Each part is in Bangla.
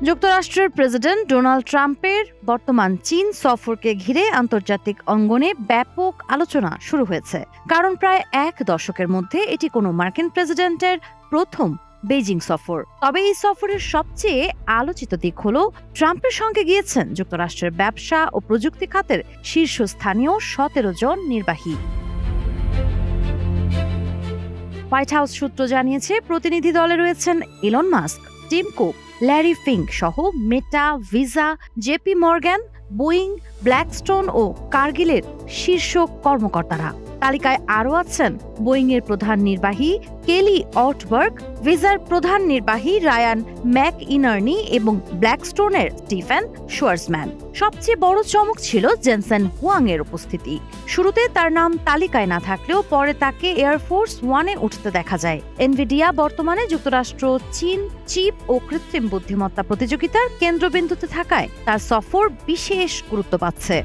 যুক্তরাষ্ট্রের প্রেসিডেন্ট ডোনাল্ড ট্রাম্পের বর্তমান চীন সফরকে ঘিরে আন্তর্জাতিক অঙ্গনে ব্যাপক আলোচনা শুরু হয়েছে, কারণ প্রায় এক দশকের মধ্যে এটি কোনো মার্কিন প্রেসিডেন্টের প্রথম বেইজিং সফর। তবে এই সফরের সবচেয়ে আলোচিত দিক হল ট্রাম্পের সঙ্গে গিয়েছেন যুক্তরাষ্ট্রের ব্যবসা ও প্রযুক্তি খাতের শীর্ষস্থানীয় 17 জন নির্বাহী। হোয়াইট হাউস সূত্র জানিয়েছে, প্রতিনিধি দলে রয়েছেন Elon Musk, Tim Cook, Larry Fink সহ Meta, Visa, JP Morgan, Boeing, Blackstone ও কার্গিলের শীর্ষ কর্মকর্তারা। তালিকায় আরও আছেন বোয়িং এর প্রধান নির্বাহী কেলি অটবার্গ, ভিসার প্রধান নির্বাহী রায়ান ম্যাকইনার্নি এবং ব্ল্যাকস্টোনের স্টিফেন শোয়ার্জম্যান। সবচেয়ে বড় চমক ছিল জেনসেন হুয়াং এর উপস্থিতি। শুরুতে তার নাম তালিকায় না থাকলেও পরে তাকে এয়ারফোর্স ওয়ানে উঠতে দেখা যায়। এনভিডিয়া বর্তমানে যুক্তরাষ্ট্র চীন চিপ ও কৃত্রিম বুদ্ধিমত্তা প্রতিযোগিতার কেন্দ্রবিন্দুতে থাকায় তার সফর বিশেষ গুরুত্ব পাচ্ছে।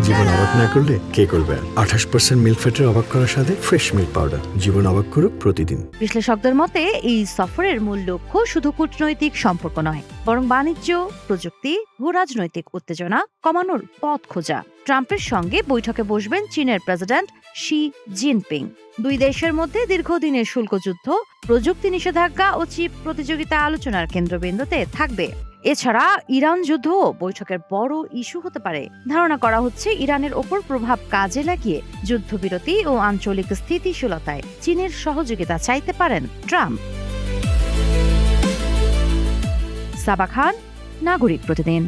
জীবন অবাক না করলে কে করবে? 28% মিল্ক ফ্যাটের অবাক করার সাথে ফ্রেশ মিল্ক পাউডার। জীবন অবাক করুক প্রতিদিন। বিশ্লেষকদের মতে এই সফরের মূল লক্ষ্য শুধু কূটনৈতিক সম্পর্ক নয়, বরং বাণিজ্য, প্রযুক্তি, ভূরাজনৈতিক উত্তেজনা কমানোর পথ খোঁজা। ট্রাম্পের সঙ্গে বৈঠকে বসবেন চীনের প্রেসিডেন্ট শি জিনপিং। দুই দেশের মধ্যে দীর্ঘদিনের শুল্ক যুদ্ধ, প্রযুক্তি নিষেধাজ্ঞা ও চিপ প্রতিযোগিতা আলোচনার কেন্দ্রবিন্দুতে থাকবে। এছাড়া ইরান যুদ্ধ বৈঠকের বড় ইস্যু হতে পারে। ধারণা করা হচ্ছে, ইরানের ওপর প্রভাব কাজে লাগিয়ে যুদ্ধবিরতি ও আঞ্চলিক স্থিতিশীলতায় চীনের সহযোগিতা চাইতে পারেন ট্রাম্প। সাবা খান, নাগরিক প্রতিদিন।